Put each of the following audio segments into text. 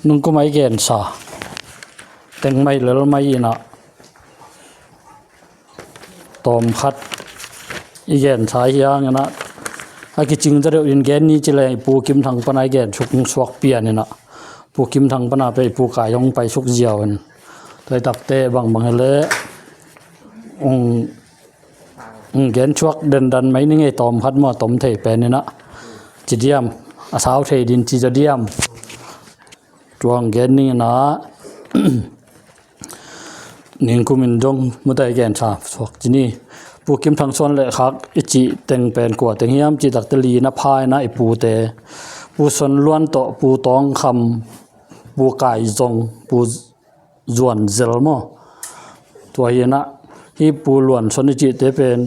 nung ko mai gen sa teng mai lel mai ina tom khat igen sa hiang na a ki ching da in gen ni chile pu kim thang panai gen suk suak pian ina pu kim thang pana pe pu ka yong pai suk jiawan toi tak te bang bang hele gen chuak den dan mai ni nge tom khat mo tom thei pe ni na chi diam a sao thei din chi ja diam tuang gen ni na ning kumin dong mutai gen sa sok chini pu kim thang son le khak ichi teng pen ko teng hiam chi tak te li na phai na ipu te pu son luan to pu tong kham pu kai zong pu zuan zel mo to hiana hi pu luan son chi te pen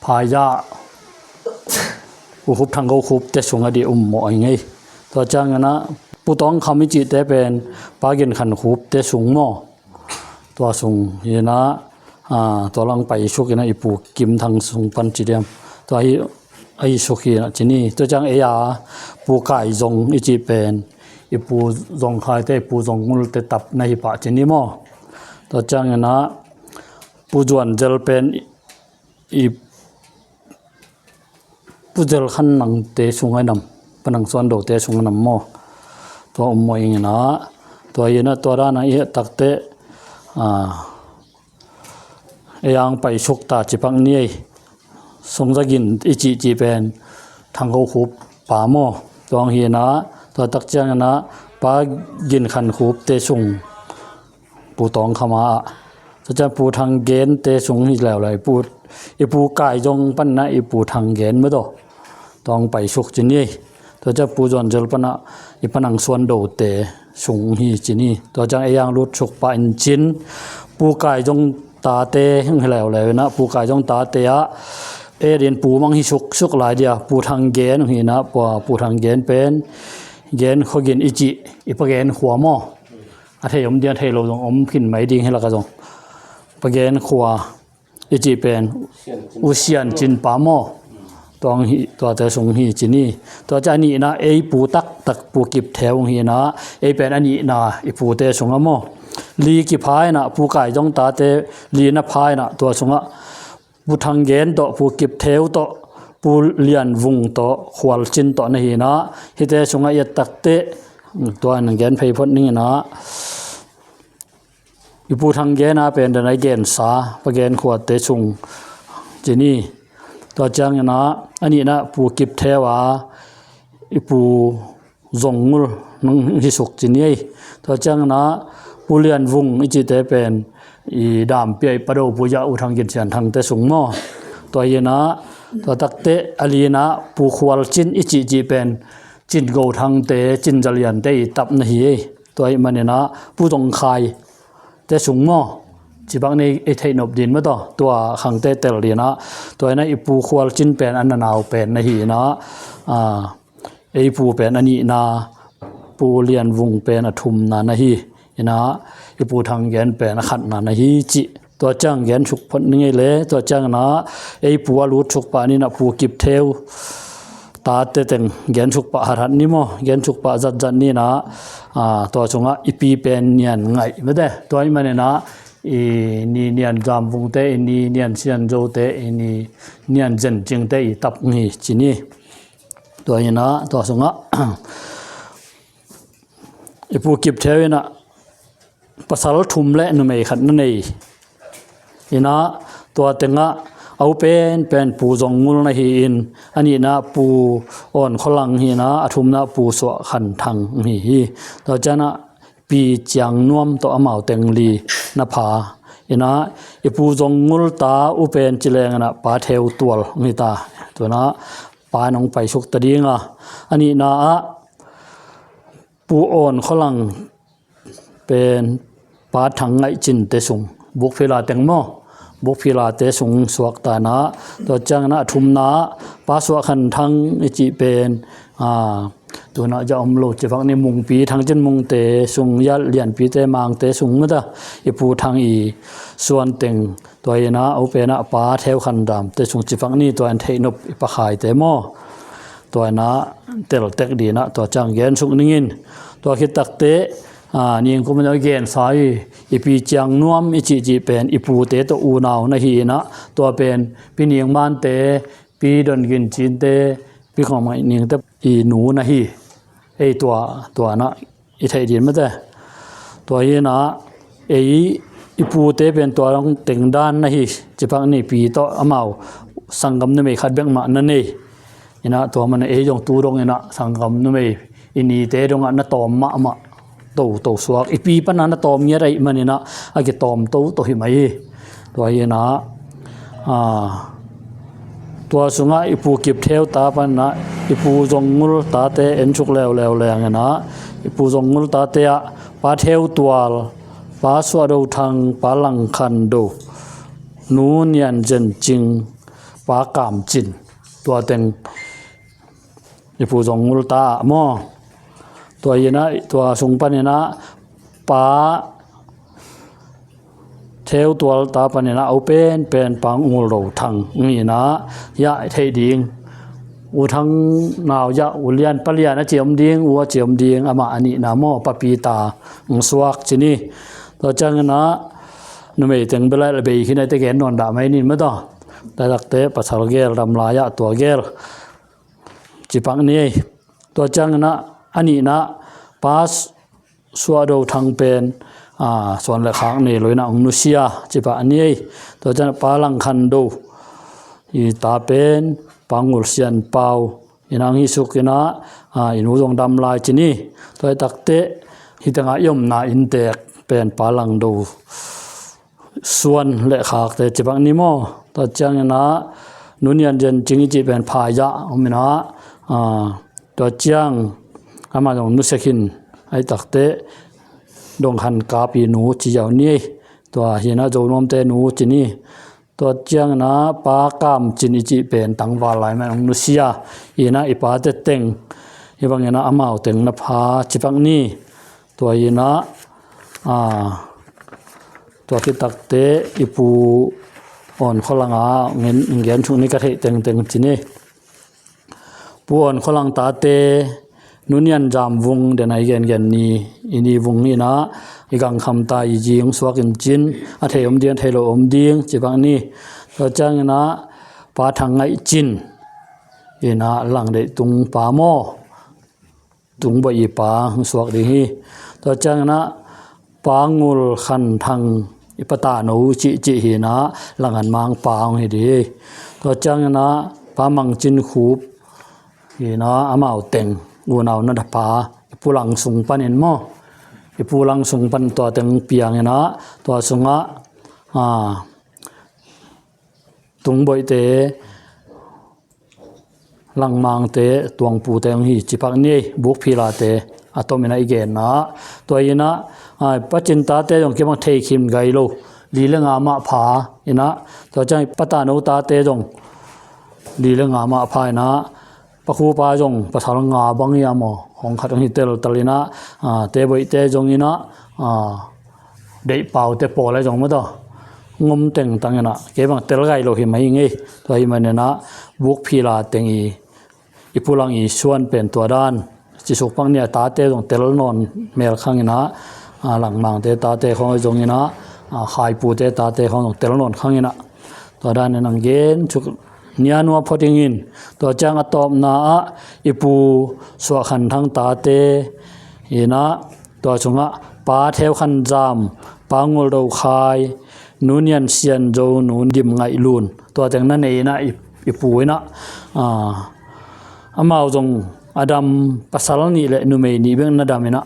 phaya pu hup thang go khup te sunga di mo ai ngai to chang na pu tong kham chi te pen pa gen khan khup te sung mo to sung hiana to lang pai shukina ipu kim thang sung pan chi diam to ai shukina chini to chang e ya pu kai zong ichi pen ipu zong khai te pu zong ngul te tap na hi pa chini mo to chang na pu juan jel pen i pu jel khan nang te sungai nam panang son do te sung nam mo to moi na to yena to ra na e takte yang pai shuk ta chipang ni songjagin ichi chi pen thanggo khup pa mo tong hi na to tak chang na pa gin khan khup te sung pu tong khama cha pu thang gen te sung hi law lai pu ipu kai jong pan na ipu thang gen ma do tong pai shuk chi ni to cha pu jon jel pana ipanang suan do te sung hi chi ni to chang yang lut chuk pa in chin pu kai jong ta te helaw le na pu kai jong ta te a e rin pu mang hi suk lai dia pu thang gen hi na pu thang gen pen gen khogin ichi ipa gen khwa mo a the yom dia the lo jong om phin mai ding hela ka jong pa gen khwa ichi pen u sian chin pa mo tong hi to te sung hi chini to cha ni na e pu tak pu kip theu hi na e pen ani na i pu te sunga mo li ki phai na pu kai jong ta te li na phai na to sunga pu thang gen to pu kip theu to pu lian vung to khwal chin to na hi na hi te sunga ya tak te to an gen phei phot ni na i pu thang gen na pen da nai gen sa pa gen khwa te sung chini to chang na ani na pu kip thewa ipu zongul nang hi suk chini to chang na pulian vung ichi te pen i dam pe pado puja u thang gin sian thang te sung mo to yena to takte alina pu khwal chin ichi ji pen chin go thang te chin jalian te tap na hi to ai manena pu dong khai te sung mo chi bang nei e thei nop din ma to to khang te tel ri na to na ipu khwal chin pen an naw pen na hi na e pu pen ani na pu lian vung pen athum na na hi ina ipu thang gen pen khat na na hi chi to chang gen chuk phot ni le to chang na e pu alu chuk pa ni na pu kip theu ta te teng gen chuk pa harat ni mo gen chuk pa zat zat ni na to chunga ipi pen nian ngai me de to ai mane na ni nian gam vung te ni nian sian jo te ni nian jen jing te tap ngi chini to ina to sunga ipu kip thewina pasal thum le nu mei khat na nei ina to tenga au pen pu jong ngul na hi in ani na pu on kholang hi na athum na pu so khan thang hi to chana pi chiang nuam to amau tengli na pha ina ipu jong ngul ta u pen chileng na pa theu tual mi ta to na pa nong pai suk ta dinga ani na pu on kholang pen pa thang ngai chin te sung buk phela teng mo buk phela te sung suak ta na to chang na thum na pa suak khan thang chi pen tu na ja omlo che phang ni mung pi thang chen mung te sung yal lian pi te mang te sung ma da ipu thang i suan teng to ina au pe na pa theu khan dam te sung chi phang ni to an thei nop pa khai te mo ตัวนะเตลเต็กดีนะตัวจังเกนสุกนิงตัวคิดตักเตนี่ก็มันเกนสายอีปีจังนวมอีจีเป็นอีปูเตตัวอูนาวนะฮีนะตัวเป็นปีเนียงมันเตปีดนกินจีนเตปีของมันนี่แต่อีหนูนะฮีไอตัวนะอีไทยดินมาแต่ตัวนี้นะอีปูเตเป็นตัวรองเต็งด้านนะฮีจิปังนี่ปีโตอมาสังกำนเมขัดเบงมานั่นนี่นะตัวมันยงตูรงนะสังกำนเมอินีเตรงนะตอมมาโตสวกอีปีปนันตอมเงี้ยไรมันนี่นะอากิตอมโตหิมัยตัวนี้นะตัวสุงะอีปูกิบเทวตาปันนะอีปูจงงูตาเตเอ็นชุกแล้วแรงนะอีปูจงงูตาเตะปาเทวตัวปาสวดดูทางปาลังคันดูนูนยันเจนจิงปากามจินตัวเต็งอีปูจงงูตาหม้อตัวยีนะตัวสุงปันนะปาเทวตัวตาปันนะเอาเป็นปังงูโรทังนี่นะยะเทดิงอูทังนาวยะอุเลียนปะเลียนะเจียมดิงอัวเจียมดิงอามาอันนี้นะหม้อปะปีตาสวกจินี่ตัวจังนะนุเมตึงเบลาเบยขึ้นได้แต่แกนนอนดาไม่นินไม่ต้องแต่ตักเตะปัสสาวะเกลรำลายะตัวเกลจิปังนี้ตัวจังนะอันนี้นะปาสสวดดูทางเป็นส่วนละครั้งนี่เลยนะองนุเซียจิปะอันนี้ตัวจังปาลังคันดูอีตาเป็นปังอุลเซียนเปาอินังฮิสุกินะอินูจงดำลายจินี่ตัวตักเตะฮิตังยมนาอินเตกเป็นปาลังดูส่วนละขากแต่จิปังนิโมตัวจังนะนุนยันเจนจิงจิเป็นพายะอมินะตัวจังอามาจงนุสกินไอตักเตะดงหันกาปีหนูจีเหยานี่ตัวเห็นนะโจนมเตหนูจีนี่ตัวเจียงนะปากามจินจิเป็นตังวาลายแม่องนุเซียอีนะอีปาเตเต็งอีบางนะอามาเต็งนะพาจิปังนี่ตัวอีนะตัวที่ตักเตะอีปูอ่อนขลังเงินช่วงนี้กระเทเต็งจีนี่ปูอ่อนขลังตาเตนุนยันจามวงเดนไอเกนนี่อินีวงนี่นะอีกังคำตาอีจิงสวกินจินอาเทอมเดียนเทโลอมดิงจิบังนี่ตัวจังนะปาทังไงจินอีนะหลังเดตุงปาโมตุงบอีปาสวกดีฮีตัวจังนะปางูลขันทังอิปตาโนจิฮีนะหลังหันมังปางให้ดีตัวจังนะปามังจินคูบอีนะอามาเต็งงูนาวนัดปาปูลังสุงปันเห็นมั้ยปูลังสุงปันตัวเต็งเปียงนะตัวสุงะตุงบอยเตลังมังเตตวงปูเตงฮีจิปักนี่บุกพิลาเตอะตอมินาอีเกนนะตัวยีนะปัจจินตาเตจงเก็บมาเทคิมไกโลลีเลงอามาผาอีนะตัวจังปัตตาโนตาเตจงลีเลงอามาผานะปะคูปาจงปะทารงาบังยามอของขัดหิเตลตลินะเตบอยเตจงอีนะเดยเป่าเตปออะไรจงมะตองมเต็งตังนะเก็บมาเตลไกโลหิมายงี้ตัวหิมันเนี่ยนะบุกพิลาเต็งอีปูลังอีส่วนเป็นตัวด้านจิสุกปังเนี่ยตาเตจงเตลนอนเมลข้างอีนะหลังมังเตตาเตของจงอีนะขายปูเตตาเตของเตลนอนข้างอีนะตัวด้านเนี่ยนังเกนชุกเนียนัวพอดิงินตัวจังอตอมนาอีปูสวขันทั้งตาเตอีนะตัวชงะปาเทวขันจามปางลเราคายนูนยันเซียนโจนูนดิมไงลูนตัวจังนั่นเองนะอีปูนะอามาจงอดัมปัสสาวะนี่แหละนูเมนี่เบื้องนาดามินะ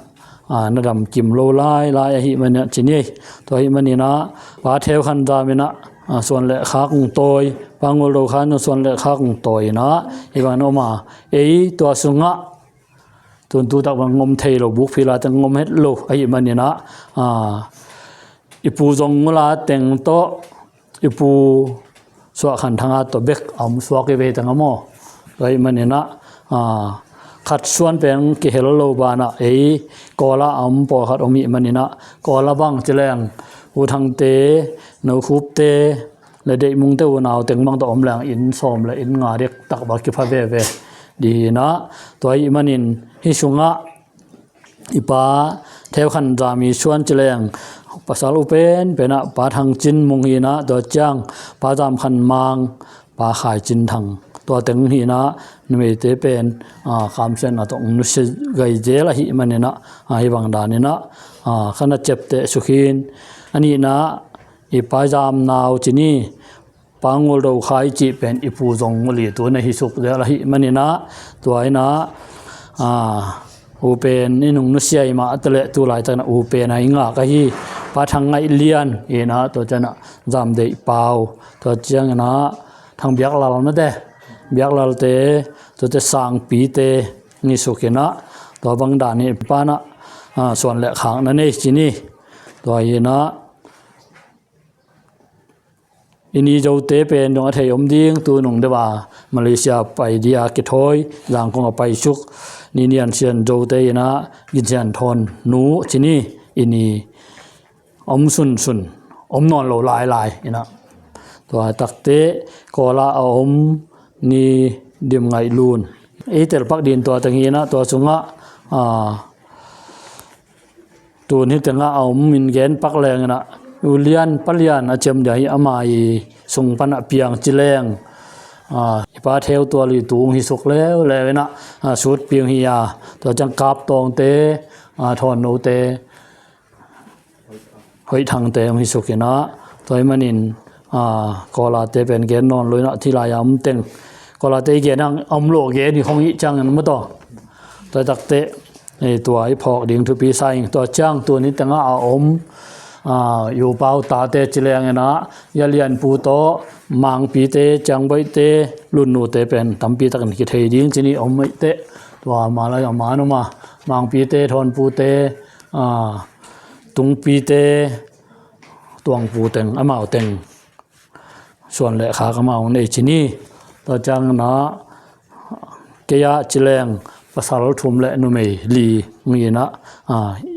นาดามกิมโลลายหิมันเนี่ยจีนี่ตัวหิมันนี่นะปาเทวขันจามินะส่วนเละขาของตอยปางโลคานส่วนเละขาของตอยนะอีกวันออกมาตัวสุงะตัวตูตักบังงมเทโลบุกพิลาตังงมเฮ็ดโลไอ้มันนี่นะอีปูจงมุลาเต็งโตอีปูสวขันทางตัวเบกสวกเวตังมอไอ้มันนี่นะขัดส่วนเป็นกิเฮโลโลบานะกอลาปอขัดอมิมันนี่นะกอลาบังเจแรงอูทังเตนคูบเตและเดมุงเตวนาวเต็งบังตอมแรงอินซอมและอินงาเด็กตักบักกิพาเว ดีนะตัวอีมันินฮิสุงะอีปาเทวขันจามีชวนเจริญภาษาอุเป็นอะปาทางจินมุงฮีนะตัวจังปาจามขันมังปาขายจินทางตัวเต็งฮีนะนเมเตเป็นคำเช่นอะตองนุสไกเจละหิมันนะฮิบังดานี่นะขณะเจ็บเตสุขินอันนี้นะอีปาจามนาวจินีปางวลเราขายจีเป็นอีปูจงวลีตัวในฮิสุกเดละหิมันนี่นะตัวไอ้นะอูเป็นนี่นุ่งนุเซียมาตะเลตัวหลายตะนะอูเป็นไอ้งะกะฮีปาทางไงเลียนเอนะตัวจะนะจำได้เปล่าตัวเจียงนะทางเบียกลาลนะเด้เบียกลาลเตตัวจะสร้างปีเตนี่สุกินะตัวบางด่านนี่ปานะส่วนแหละขางนั่นเองจีนี่ตัวเอนะอินี่เจ้าเตเป็นดวงอาทิตย์อมดิ้งตัวหนุ่งเดว่ามาเลเซียไปดีอากิทอยหลังคงไปชุกนี่เนียนเชียนเจ้าเตนะกินเชียนทนหนูที่นี่อินี่อมสุนอมนอนโลลายอินะตัวตักเตกอลาอมนี่ดิมไงลูนเตลปักดินตัวตังฮีนะตัวสุงะตัวนี้ตังะอมมินเกนปักแรงนะอุเลียนปัลยันอาเจมเดียอามาอีส่งปันเปียงจิเลงปาเทวตัวลีตูงฮิสุกแล้วนะสุดเปียงฮิยาตัวจังกาบตองเตทอนโนเตหอยทางเตงฮิสุกินะตัวมันนินกอลาเตเป็นเกนนอนเลยนะที่ลายอมเต็งกอลาเตเกนังอมโลเกนี่คงอีจังนั้นไม่ต่อตัวตักเตตัวไอ้พอกดิ่งทุปีไซตัวจังตัวนี้ตั้งเอาอมอยู่เปล่าตาเตจิเลงนะยาเลียนปูโตมังปีเตจังใบเตลุนนูเตเป็นตั้มปีตักนิกิเทดิ้งจีนี่อมไม่เตตัวมาแล้วอย่างมาโนมามังปีเตทอนปูเตตุงปีเตตวงปูเต็งอามาเต็งส่วนแหละขากมาในจีนี่ตัวจังนะเกียจิเลงภาษาเราทุ่มและนุเมลีมีนะ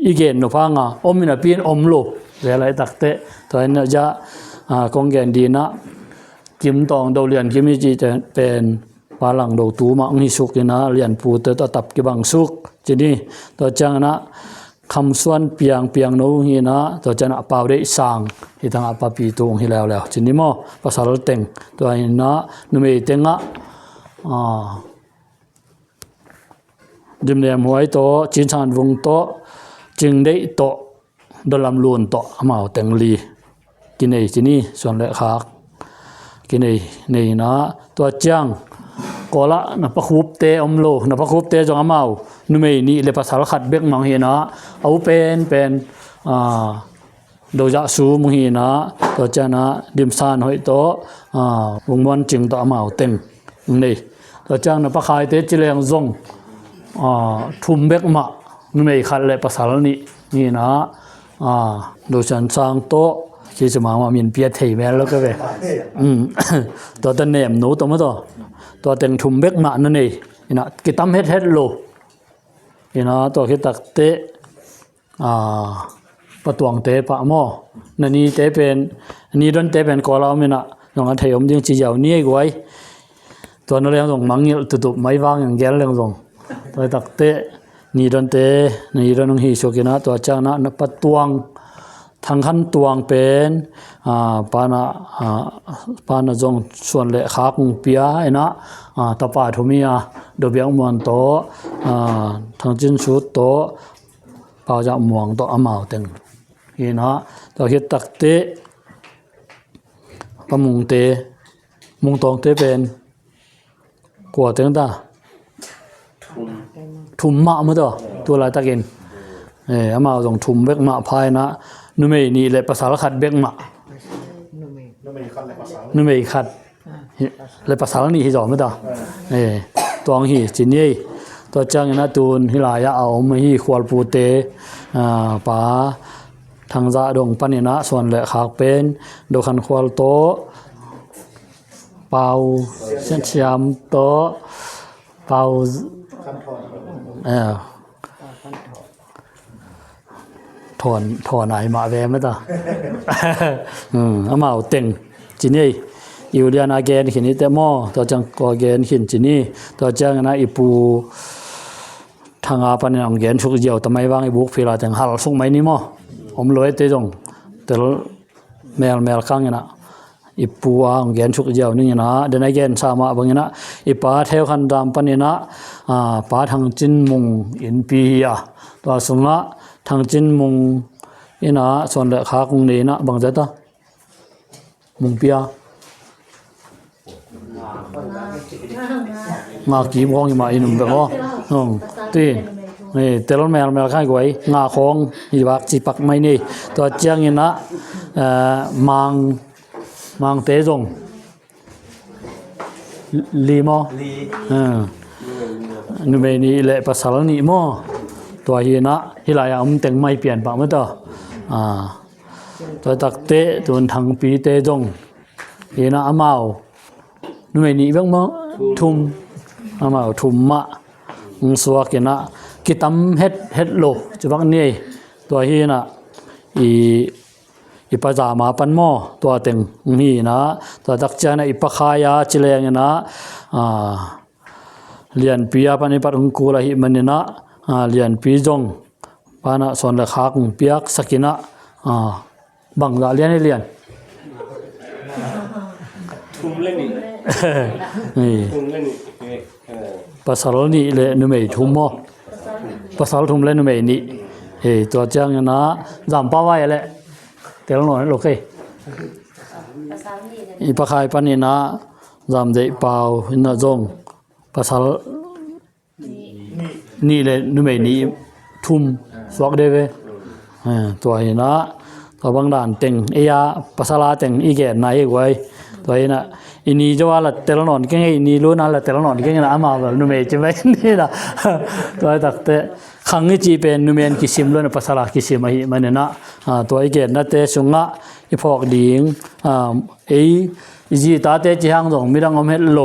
อีเกนนุพังอมมินาปีนอมโลเรื่องอะไรตักเตะตัวนี้จะกองแกนดีนะกิมตองดาวเรียนกิมิจิจะเป็นปาลังดาวตูมาอุนิสุกินะเรียนปูเตตัวตับกิบังสุกจีนี่ตัวจังนะคำส่วนเปียงโนฮีนะตัวจังนะเป่าได้สังที่ทางอาปาปีตงฮีแล้วจีนี่โมภาษาเราเต็งตัวนี้นะนุเมเต็งดิมเนียมหวยโตจินชานวงโตจึงได้โตดลำลวนโตมาเอาเต็งลีกินไอ้ที่นี่ส่วนเล็กขากกินไอ้นี่นะตัวจังก็ละนับประคุบเตอมโลนับประคุบเตจงอามานุ่มนี่เลปัสสาวะขัดเบกมังเฮนะเอาเป็นโดยจะสูมงเฮนะตัวจังนะดิมซานหวยโตวงวันจึงโตอามาเอาเต็งนี่ตัวจังนับประคายเตจิเลงซงทุ่มเบกมานุ่มขัดเลยภาษานี่นะโดยฉันสร้างโต๊ะที่จะมามีนเปียเทแม่แล้วก็แบบตัวตันเนมหนูตัวมั้งตัวเต็งทุ่มเบกมานั่นเองนะกิตามเฮ็ดโลนะตัวคิดตักเตะปะตวงเตะปะหม้อนั่นนี่เตะเป็นนี่โดนเตะเป็นกอเราไม่นะตรงนั้นเทียมยังจีเหยานี่ไว้ตัวนั่นเรื่องตรงมังเงี้ยตุบไม่วางอย่างแก่เรื่องตรงตัวตักเตะนี่โดนเตะนี่โดนหิสุกินะตัวจ้างนะนับปะตวงทางขั้นตวงเป็นปานะจงส่วนเละขาคงเปียไอ้นะตะปาทุมีดเบียงมวนโตทางจินชุดโตปาจะม่วงโตอามาเต็งนี่นะตัวเฮ็ดตักเตะปะมุงเตมุงตองเตเป็นกว่าเต็งตาทุ่มมะมั้งตัวลายตะกินอามาจงทุ่มเบกมะพายนะนุ่มนี่เลยภาษาละขัดเบกมะนุ่มขัดเลยภาษาละนี่ที่จอมไม่ต่อตัวหีจินนี่ตัวจังนะตูนฮิลายะเอาไม่ฮีควอลปูเตป๋าทางจะดงปันนะส่วนแหละขากเป็นโดคันควอลโตเป่าเส้นชามโตเป่าถอนไหนมาแวมไหมต่อเอามาเอาเต็งจีนี่ อยู่เรียนอาเกนขินนี่แต่หม้อตัวจังกอเกนขินจินี่ตัวจังนะอีปูทางอาปันยังเกนชุกเจียวทำไมวางอีบุกฟิลาจังหัลสุกไหมนี่หม้อผมเลยเตจงแต่แมลข้างนะอีปูอ่างเกนชุกเจียวนี่นะเดินไอเกนสามะบางนะอีป้าเทวคันดามปันนี่นะป้าทางจินมุงอินปีอ่ะตัวสุงะทางจินมุงอีนะส่วนเด็กขาคงนี่นะบางเจ้าตัวมุงปีอ่ะงากีบของมาอินแบบว่าตีนี่เตลอนแมลข้างไว้งาของอีบักจีปักไม่นี่ตัวเจียงนี่นะมังเตจงลีมอนูเมนี่เละภาษานี่มอตัวเฮนะฮิลายามเต็งไม่เปลี่ยนปะมั้งตัวตัวตักเตตัวทางปีเตจงเฮนะอามาวนูเมนี่เบิ่งมอทุมอามาวทุมมะสวกนะกิตัมเฮ็ดโลจะบักนี่ตัวเฮนะอีปะจามาปันหม้อตัวเต็งนี่นะตัวตักเจนะอีปะคายาจิเลงนะเรียนปียปันอีปัดงกูละหิมันนี่นะเรียนปีจงปานะส่วนละคักเปียกสกินะบังละเรียนให้เรียนทุ่มเล่นนี่ทุ่มเล่นนี่ภาษานี่เลยนุเมทุ่มหม้อภาษาทุ่มเล่นนุเมนี่ตัวจังนะจำป้าไว้แหละเดี๋ยวหน่อยโอเคอีปะคายปันนี่นะจำได้เปล่าหินะจงภาษานี่เลยนุเมนี่ทุ่มสวกเดเวตัวเห็นนะตัวบางด่านเต็งเอียภาษาลาเต็งอีแก่ไหนไว้ตัวเห็นนะอินี่จะว่าละเตลนอนแก่ไงอินี่รู้นะละเตลนอนแก่ไงนะอามาแบบนุเมจะไม่นี่นะตัวตักเตขังจีเป็นนุเมนกิซิมล้วนภาษาลากิซิมมันเนี่ยนะตัวอีแก่นั่นเตสุงะอีพอกดิ่งจีตาเตจิฮังดงมีดังอมเฮโล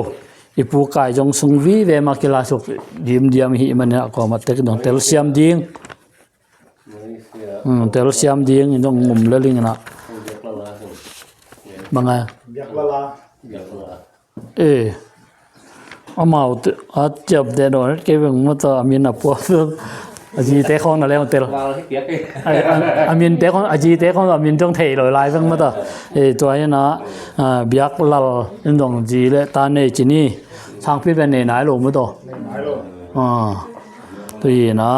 อีปูกายจงสุงวีเวมากิลาสุกดิมหิมันเนี่ยก็มาเตกดงเตลเซียมดิ่งเตลเซียมดิ่งดงงุมเลลิงนะบังไงอามาอัดจับเดนอนเก็บงมาต่ออามินปัวอาจีเตะของนั่นแหละเตลอามินเตะของอาจีเตะของอามินจงเทลอยลายฟังมาต่อตัวนี้นะเบียกลาอินดงจีเลตาเนจินี่ช่างพี่เป็นไหนหลงมาต่อตัวนี้นะ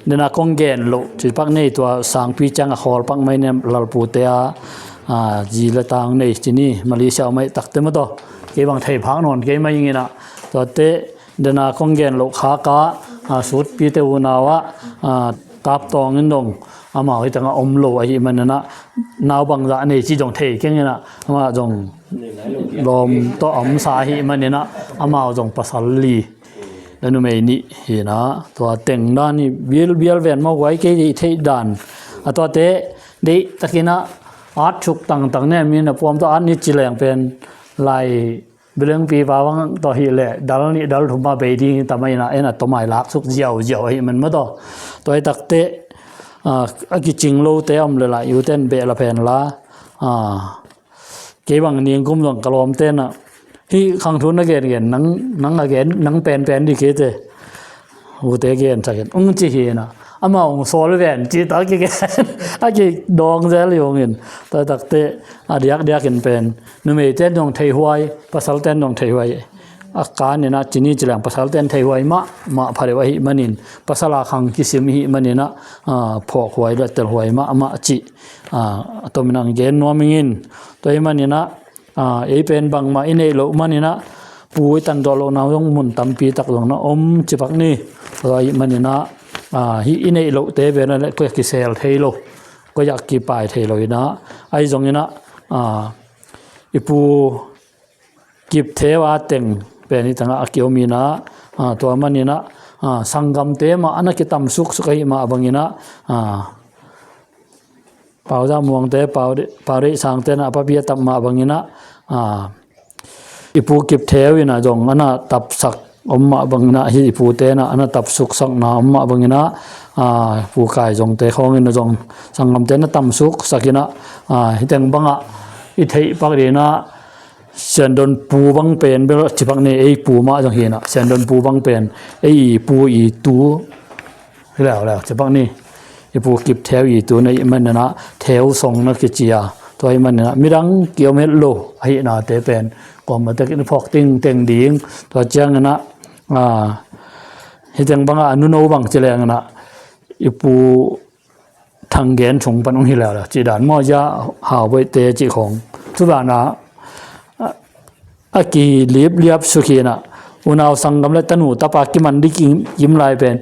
เดินกงเกนโลจีปักนี่ตัวสังพี่จังขอลปักไม่เนี่ยลาปูเตียจีเลตางนี่จินี่มาเลเซียไม่ตักเต็มมาต่อเก็บบังไทยพักนอนเก็บไม่ยังไงนะตัวเตเดินกงเกนโลขากะสุดปีเตวุนาวะตับตองอินดงอามาให้ตั้งอมโลไอ้มันนะนาวบังละนี่จีจงเทเก่งนะอามาจงลมต่ออมสาหิมันนะอามาจงภาษาลีแล้วนู่นไม่นี่เห็นนะตัวเต็งด้านนี่เบียลเวียนมาไว้แค่ที่เทด้านตัวเตดีตะกี้นะอาร์ตชุกต่างๆเนี่ยมีนะพวกตัวอาร์ตนี่จีแรงเป็นลายเรื่องปีฟ้าวังต่อหิเลดัลนี่ดัลถุมาเบดีทำไมนะนะตัวใหม่ลักสุกเจียวให้มันมาตัวไอ้ตักเตกิจิงโลเตอมเลยละอยู่เต้นเบลละแผ่นละเก็บังเนียงกุมดงกระลอมเต้นอ่ะที่ขังทุนนักเกณฑ์นังเกณฑ์นังเป็นดีเกตหูเตเกณฑ์สักเกณฑ์จีเห็นนะอามาองโซลเวนจีตาเกณฑ์จีดองเจริญเงินแต่ตักเตเดียกเห็นเป็นนุ่มเต้นดงไทยหวยภาษาเต้นดงไทยหวยอาการเนี่ยนะจีนี่จะแหลงภาษาเต้นไทยหวยมาพาริวะหิมันินภาษาลาขังกิสิมหิมันเนี่ยนะพอกหวยและเตลหวยมาจีตัวมันนังเกณฑ์นัวมิงินตัวมันเนี่ยนะเป็นบางมาอินเอโลมันเนี่ยนะปูตันดอลโลนาต้องมุนตัมปีตักลงนะอมจิปักนี่ตัวมันเนี่ยนะฮิอินเอโลเตเบนอะไรก็กิเซลเทโลก็อยากกีปายเทโลนะไอ้ตรงนี้นะอีปูกิบเทวาเต็งเป็นนี่ตั้งอาเกียวมีนะตัวมันนี่นะสังกัมเตมาอันนั้นกิตามสุกให้มาบางนี่นะเป่าจามวงเตเป่าได้สังเตนะปะเบียตับมาบางนี่นะอีปูกิบเทวินะจงอันนั้นตับสักอมมาบางนะอีปูเตนะอันนั้นตับสุกสักนะอมมาบางนี่นะปูกายจงเตของนี่นะจงสังกัมเตนะตับสุกสักนี่นะฮิตังบังอ่ะอีเทปักเรนะ เสียนดนปูบังเป็นเบลจิปักนี่ไอ้ปูมาจังเห็นเสียนดนปูบังเป็นไอ้ปูอีตูแล้วจิปักนี่ไอ้ปูกิบแถวอีตูในมันนะแถวส่งนักกิจยาตัวไอ้มันนะมีดังเกี่ยวเม็ดโลให้นาเตเป็นก็มาตะกินพอกติ้งเต็งดิงตัวจังนะให้จังบังอนุโนบังเจริญนะไอ้ปูทางแกนชงปันองค์แล้วจีดานมอยาหาไว้เตจิของทุบานะอากีเลียบสุขีนะอุณาวสังกำและตนูตาปากิมันดิกิยิ้มลายเป็น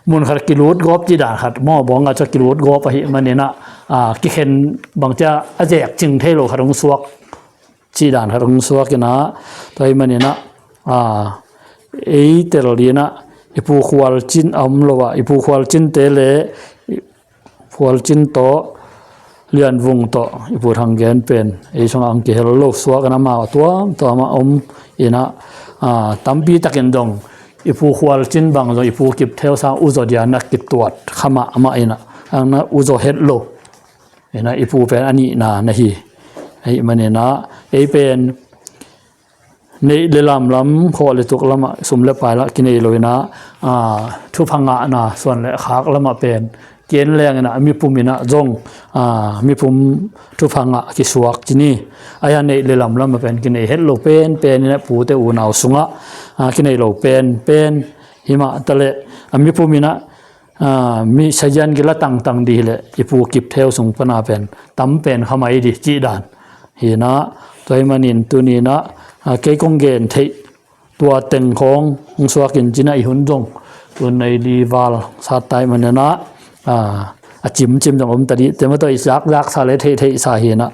มุนขัดกิรูดกอบจีดานขัดมอบอกอาจจะกิรูดกอบไปมันเนี่ยนะกิเห็นบางจะอาเจกจึงเทโลขัดงสวกจีดานขัดงสวกนะตัวมันเนี่ยนะไอเตลลีนะไอผู้ควาลจินอัมโลวะไอผู้ควาลจินเตเลควาลจินโตเลียนวงโตอีผู้ทางแกนเป็นไอช่องอังเกลโลกสวกันมาตัวมาอีนะตัมปีตะเกนดงอีผู้ควาลจินบางอีผู้กิบเทวสาอุจยานักกิบตรวจขมามาอีนะอันนั้นอุจเฮดโลอีนะอีผู้เป็นอันนี้นะฮีไอมันเนี่ยนะไอเป็นในเลลำล้ำขอเลยตุกล้ำสมเล็บไปละกินเอเลยนะทุพังะนะส่วนและขากล้ำเป็นเกณฑ์แรงนะมีภูมินะจงมีภูมิทุพังะกิสวกที่นี่อายันในเลลำล้ำเป็นกินเอเฮ็ดโลเป็นเนี่ยปูเตอูนาวสุงะกินเอโลเป็นหิมะตะเลมีภูมินะมีชยันกิละตังดีเลยอีปูกิบเทวสงปนาเป็นตั้มเป็นขมายดีจีดานหินะตัวมันนินตัวนี้นะเกยกงเกนเทตัวเต็งของสวกินจินะอีหุ่นจงตัวในลีวาลสาตายมันนะจิมจังอมตะดิแต่มาตัวอีรักสาเลเทสาเหนะ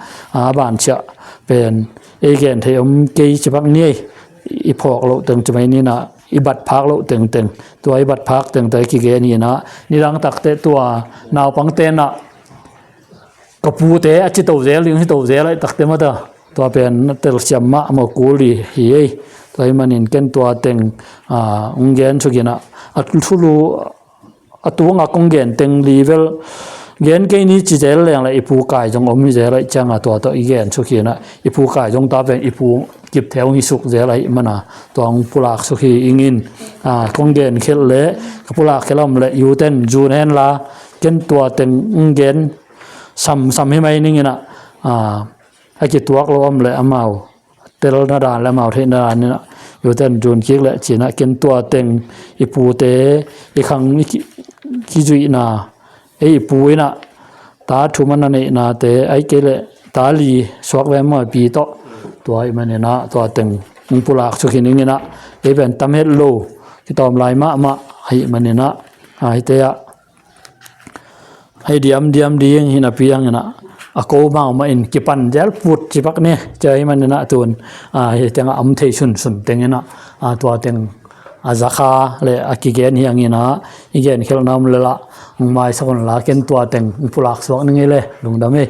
บ้านเชะเป็นเอเกนเทอมเกยจิบักนี่อีพอกเราตึงจะไม่นี่นะอีบัดพักเราตึงตัวอีบัดพักตึงแต่กิเกนี่นะนี่รังตักเตตัวนาวปังเตนะกปูเตอจิตโตเซลยังให้โตเซลตักเตมาตัวเป็นเตลเซียมมะมกูลีฮีตัวมันอินเกนตัวเต็งองเกนสุกินะอัตลุลูตัวงากงเกนเต็งลีเวลเกนเกนี้จิเจลอย่างไรอีผู้กายจงอมจิเจลจังตัวอีเกนสุกินะอีผู้กายจงตาเป็นอีผู้กิบแถวหิสุกเจลมันตัวผู้หลักสุขีอิงินกงเกนเคลเล่ผู้หลักเคลมเล่ยูเทนจูเนนลาเกนตัวเต็งองเกนซ้ำให้ไหมนี่นะไอ้กิตัวกลมเลยอาเตลนาดานและเทนาดานนี่นะอยู่เต้นจูนคิกและจีนะกินตัวเต็งอีปูเตอีขังกิจุยนาไอ้ปูนะตาทุมันนั่นนาเตไอ้เกลตาลีสวกแวมปีโตตัวไอ้มันนะตัวเต็งมุปุลักสุขินินี่นะไอ้เป็นตำเฮ็ดโลที่ตอมลายมาไอ้มันนะไอ้เตะไอ้เดียมดีหินาเปียงนะaku mau main kipan jel put cipak ni jai man na tun tengah am thei sun tengena tua teng azakha le akigen hi angina igen khel nam lela mai sakon la ken tua teng pulak sok ni le lungdame